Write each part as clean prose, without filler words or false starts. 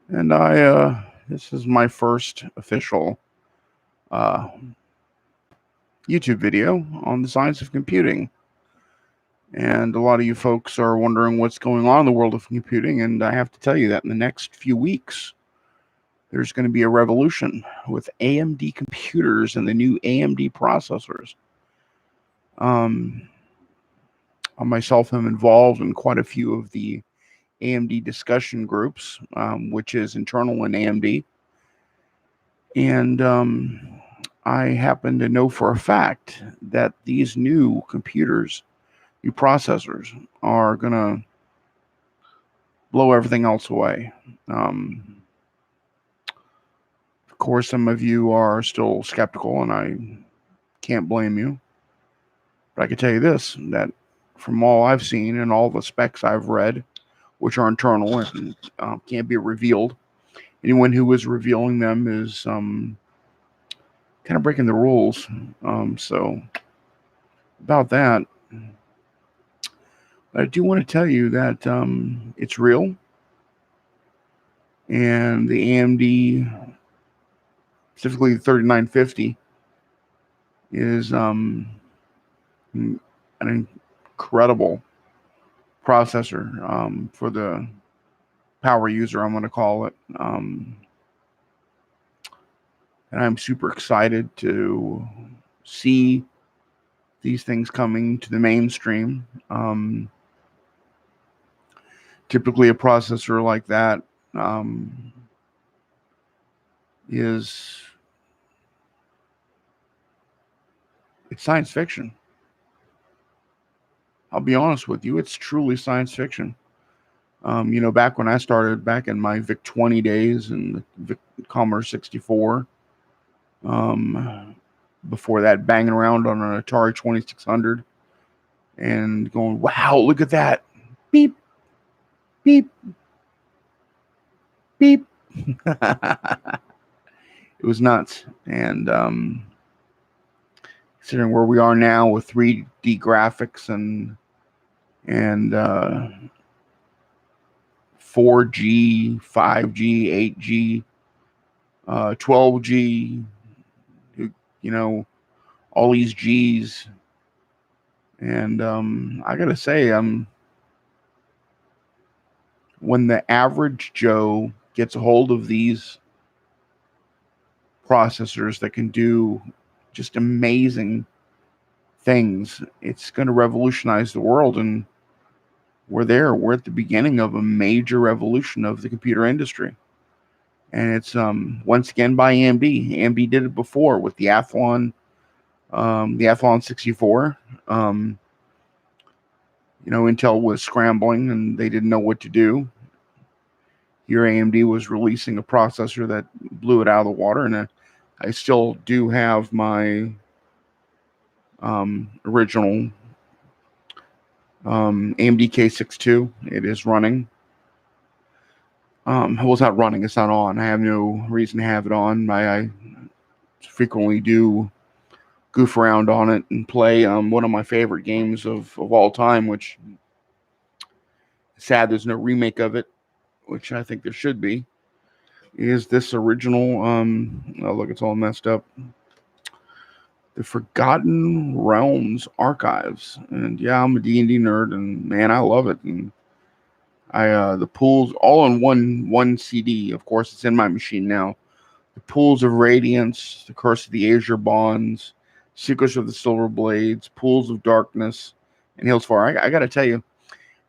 And this is my first official uh, YouTube video on the science of computing. And a lot of you folks are wondering what's going on in the world of computing. And I have to tell you that in the next few weeks, there's going to be a revolution with AMD computers and the new AMD processors. Um, I myself am involved in quite a few of the AMD discussion groups, which is internal in AMD. And I happen to know for a fact that these new computers, new processors, are going to blow everything else away. Of course, some of you are still skeptical, and I can't blame you. But I can tell you this, that from all I've seen and all the specs I've read, which are internal and can't be revealed, anyone who is revealing them is kind of breaking the rules. So, about that, I do want to tell you that it's real, and the AMD, specifically the 3950, is an incredible processor for the power user, I'm going to call it. And I'm super excited to see these things coming to the mainstream. Typically, a processor like that um, is it's science fiction. I'll be honest with you, it's truly science fiction. Back when I started, back in my VIC 20 days and the VIC Commodore 64, before that, banging around on an Atari 2600 and going, wow, look at that. Beep, beep, beep. It was nuts. And considering where we are now with 3D graphics and 4G, 5G, 8G, 12G, you know, all these G's. And I gotta say, when the average Joe gets a hold of these processors that can do just amazing things, it's going to revolutionize the world. And we're there. We're at the beginning of a major revolution of the computer industry. And it's once again by AMD. AMD did it before with the Athlon 64. Intel was scrambling and they didn't know what to do. Here, AMD was releasing a processor that blew it out of the water, and I still do have my original AMD K62. It is running. Well, it's not running. It's not on. I have no reason to have it on. I frequently do goof around on it and play one of my favorite games of all time, which is sad there's no remake of it, which I think there should be, is this original, oh, look, it's all messed up, the Forgotten Realms Archives. And yeah, I'm a D&D nerd, and man, I love it. And the pools all in one CD. Of course, it's in my machine now. The Pools of Radiance, The Curse of the Azure Bonds, Secrets of the Silver Blades, Pools of Darkness, and Hills Far. I got to tell you,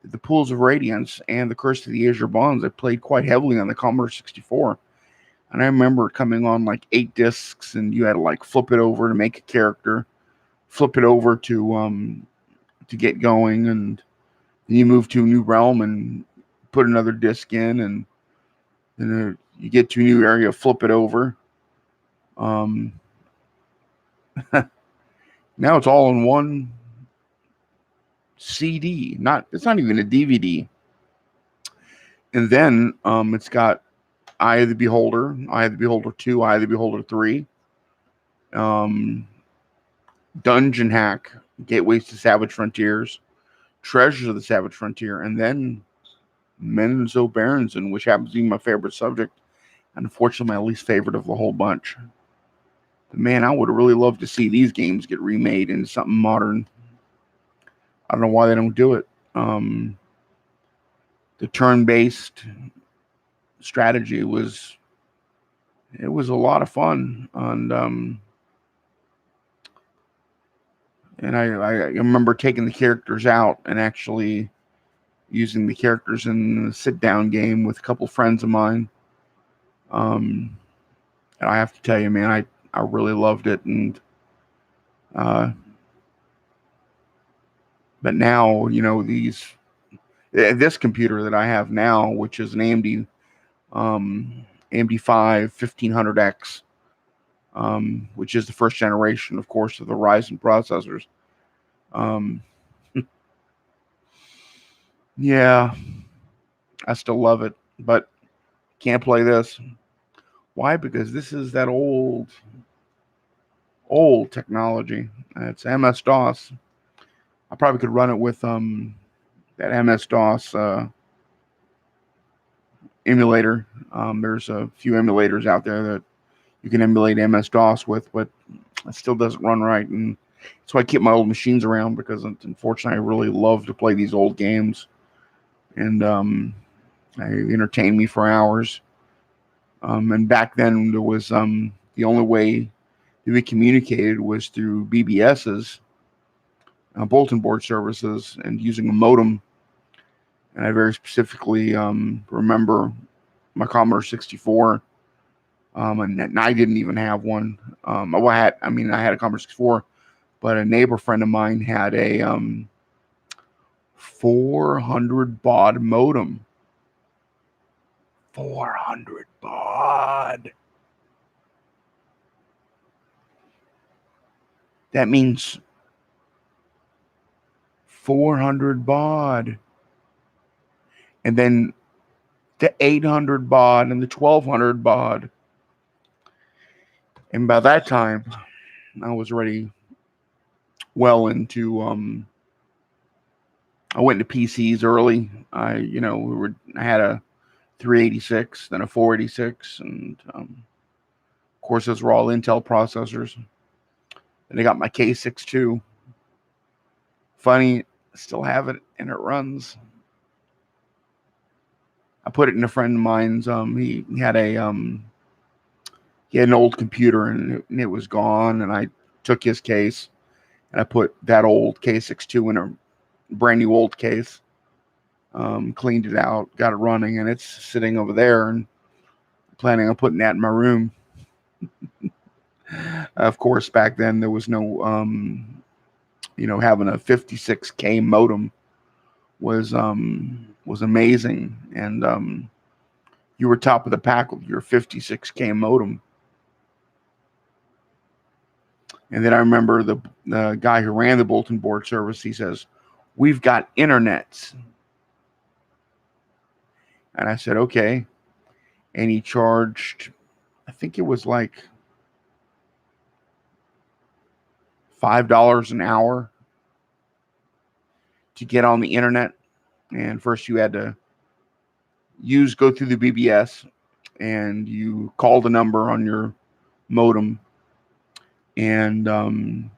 the Pools of Radiance and The Curse of the Azure Bonds, I played quite heavily on the Commodore 64. And I remember it coming on like 8 discs, and you had to like flip it over to make a character, flip it over to get going, and then you move to a new realm and put another disc in, and then you get to a new area, flip it over. Um, Now it's all in one CD. It's not even a DVD. And then it's got Eye of the Beholder, Eye of the Beholder 2, Eye of the Beholder 3, um, Dungeon Hack, Gateways to Savage Frontiers, Treasures of the Savage Frontier, and then Menzo Berenson, which happens to be my favorite subject, and unfortunately my least favorite of the whole bunch. But man, I would really love to see these games get remade into something modern. I don't know why they don't do it. The turn-based strategy was a lot of fun, and I remember taking the characters out and actually using the characters in a sit-down game with a couple friends of mine. And I have to tell you, man, I really loved it, and but now, this computer that I have now, which is an AMD 5 1500X, which is the first generation, of course, of the Ryzen processors. Yeah, I still love it, but can't play this. Why? Because this is that old technology. It's MS DOS. I probably could run it with that MS DOS emulator. There's a few emulators out there that you can emulate MS DOS with, but it still doesn't run right. And that's why I keep my old machines around, because unfortunately I really love to play these old games, and they entertain me for hours. And back then there was the only way that we communicated was through BBSs, bulletin board services, and using a modem. And I very specifically remember my Commodore 64, and I didn't even have one. I had a Commodore 64, but a neighbor friend of mine had a 400 baud modem. 400 baud. That means 400 baud. And then the 800 baud and the 1200 baud. And by that time, I was already well into I went into PCs early. I had a 386, then a 486, and of course those were all Intel processors. And I got my K62. Funny, I still have it, and it runs. I put it in a friend of mine's. He had an old computer, and it was gone. And I took his case, and I put that old K62 in a brand new old case. Cleaned it out, got it running, and it's sitting over there. And planning on putting that in my room. Of course, back then there was no, having a 56K modem was amazing, and you were top of the pack with your 56K modem. And then I remember the guy who ran the bulletin board service. He says, "We've got internets," and I said, "Okay." And he charged, I think it was like $5 an hour to get on the internet. And first you had to go through the BBS, and you called a number on your modem, and the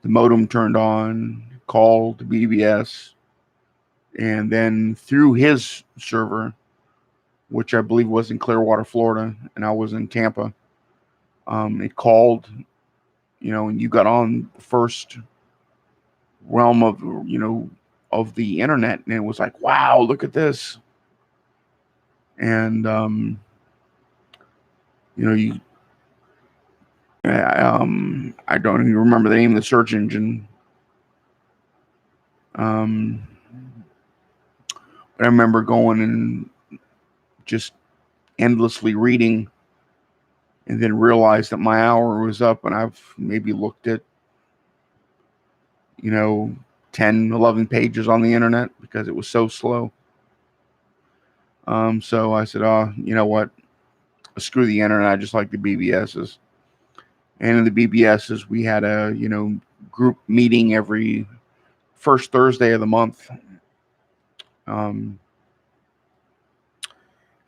modem turned on, called the BBS, and then through his server, which I believe was in Clearwater, Florida, and I was in Tampa, it called, and you got on the first realm of the internet, and it was like, wow, look at this. And I don't even remember the name of the search engine. But I remember going and just endlessly reading, and then realized that my hour was up, and I've maybe looked at 10, 11 pages on the internet because it was so slow. So I said, oh, you know what? Screw the internet. I just like the BBSs. And in the BBSs, we had a, group meeting every first Thursday of the month. Um,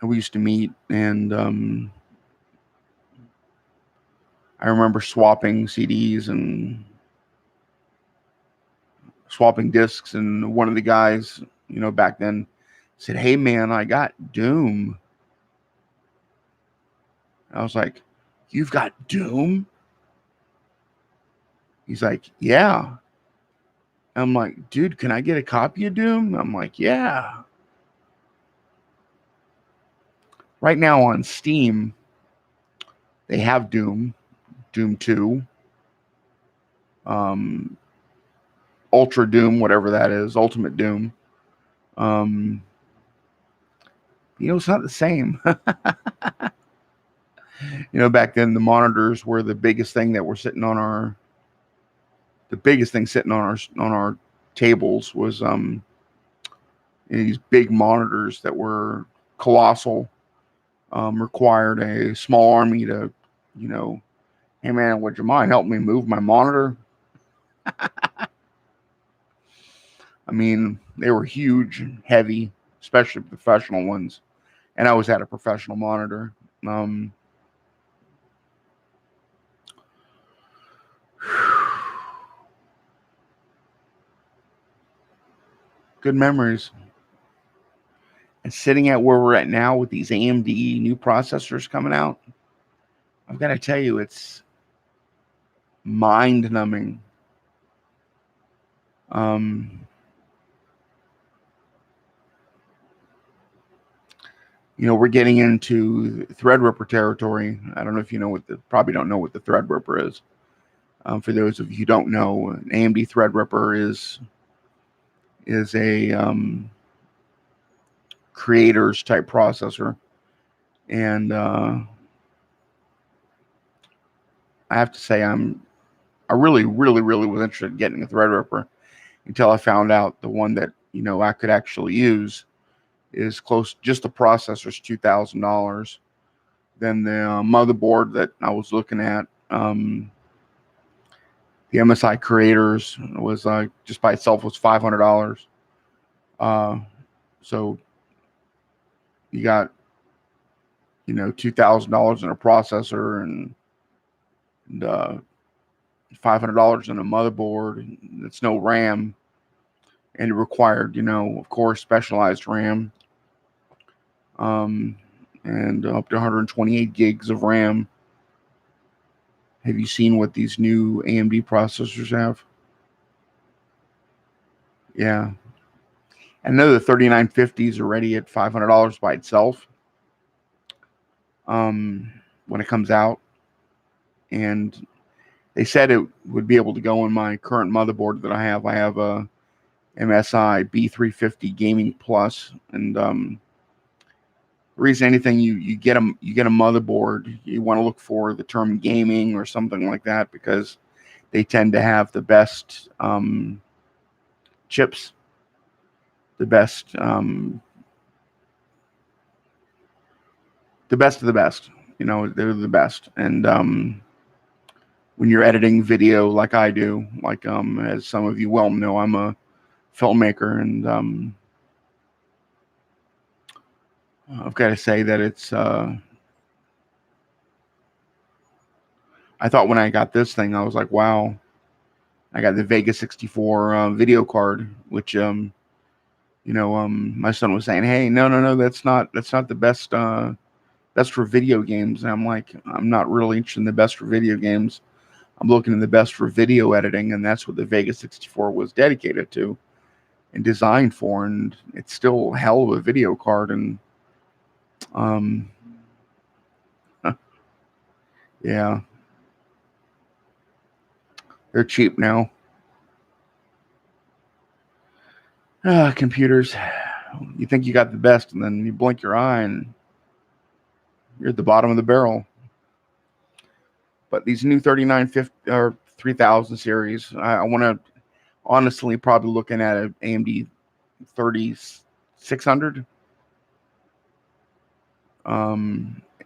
and we used to meet, and I remember swapping CDs and swapping discs. And one of the guys, back then said, "Hey, man, I got Doom." I was like, "You've got Doom?" He's like, "Yeah." I'm like, "Dude, can I get a copy of Doom?" I'm like, "Yeah." Right now on Steam, they have Doom 2, um, Ultra Doom, whatever that is, Ultimate Doom. Um, it's not the same. Back then the monitors were the biggest thing that were sitting on the biggest thing sitting on our tables was these big monitors that were colossal. Required a small army to, hey man, would you mind helping me move my monitor? I mean, they were huge and heavy, especially professional ones. And I was at a professional monitor. Um, Good memories. And sitting at where we're at now with these AMD new processors coming out, I've got to tell you, it's mind numbing. We're getting into Threadripper territory. I don't know if you know probably don't know what the Threadripper is. For those of you who don't know, an AMD Threadripper is a creators type processor, and I have to say I really, really, really was interested in getting a Threadripper until I found out the one that I could actually use is close. Just the processor's $2,000. Then the motherboard that I was looking at, the MSI Creators was just by itself was $500. So you got $2,000 in a processor and $500 in a motherboard. It's no RAM, and it required of course specialized RAM, and up to 128 gigs of RAM. Have you seen what these new AMD processors have? Yeah. I know the 3950 is already at $500 by itself when it comes out. And they said it would be able to go on my current motherboard that I have. I have a MSI B350 Gaming Plus. And the reason anything you get a motherboard, you want to look for the term gaming or something like that, because they tend to have the best chips, the best of the best. They're the best. And when you're editing video like I do, like as some of you well know, I'm a filmmaker, and I've got to say that it's I thought when I got this thing, I was like, wow. I got the Vega 64 video card, which my son was saying, hey, no, that's not the best. That's for video games. And I'm like, I'm not really interested in the best for video games. I'm looking in the best for video editing, and that's what the Vega 64 was dedicated to and designed for. And it's still a hell of a video card. And yeah, they're cheap now. Computers, you think you got the best, and then you blink your eye and you're at the bottom of the barrel. But these new 3950 or 3000 series, I want to honestly probably looking at an AMD 3600.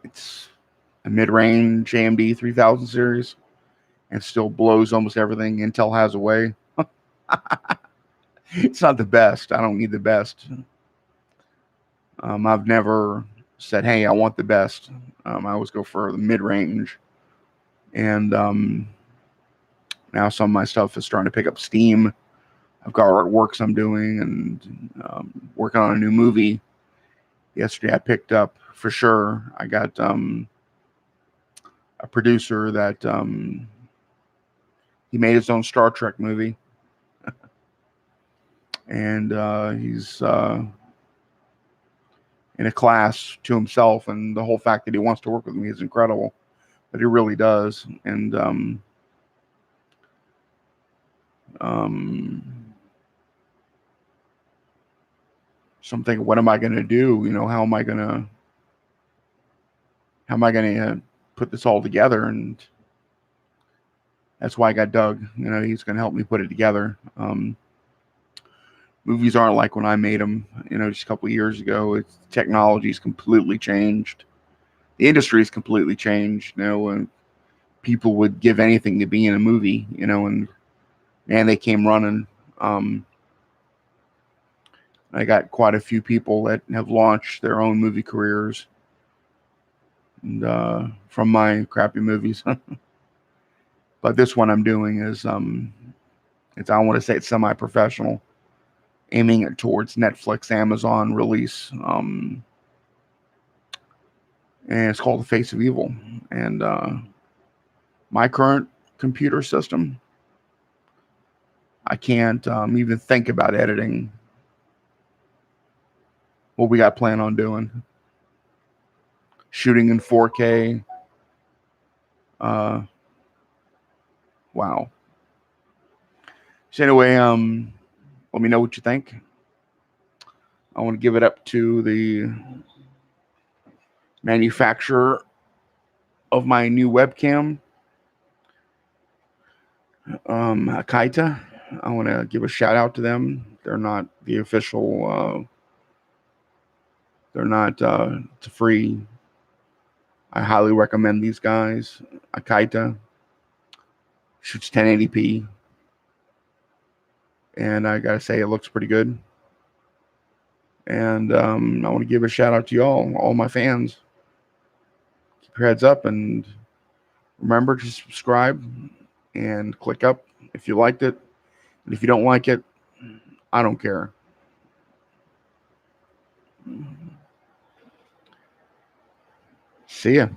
It's a mid-range AMD 3000 series, and still blows almost everything Intel has away. It's not the best. I don't need the best. I've never said, "Hey, I want the best." I always go for the mid-range, and now some of my stuff is starting to pick up steam. I've got artworks I'm doing, and working on a new movie. Yesterday, I picked up for sure. I got a producer that he made his own Star Trek movie, and he's in a class to himself. And the whole fact that he wants to work with me is incredible. But he really does. And so I'm thinking, what am I going to do? How am I going to put this all together? And that's why I got Doug. He's going to help me put it together. Movies aren't like when I made them, just a couple of years ago. Technology's completely changed. The industry's completely changed. And people would give anything to be in a movie, and man, they came running. I got quite a few people that have launched their own movie careers, and from my crappy movies. But this one I'm doing is I want to say it's semi-professional, aiming it towards Netflix, Amazon release. And it's called The Face of Evil. And my current computer system, I can't even think about editing what we got planned on doing. Shooting in 4K. Wow. So anyway, let me know what you think. I want to give it up to the manufacturer of my new webcam, Akaita. I want to give a shout out to them. They're not the official. They're not. It's free. I highly recommend these guys. Akaita shoots 1080p, and I gotta say it looks pretty good. And I want to give a shout out to all my fans. Keep your heads up, and remember to subscribe and click up if you liked it. And if you don't like it, I don't care. See ya.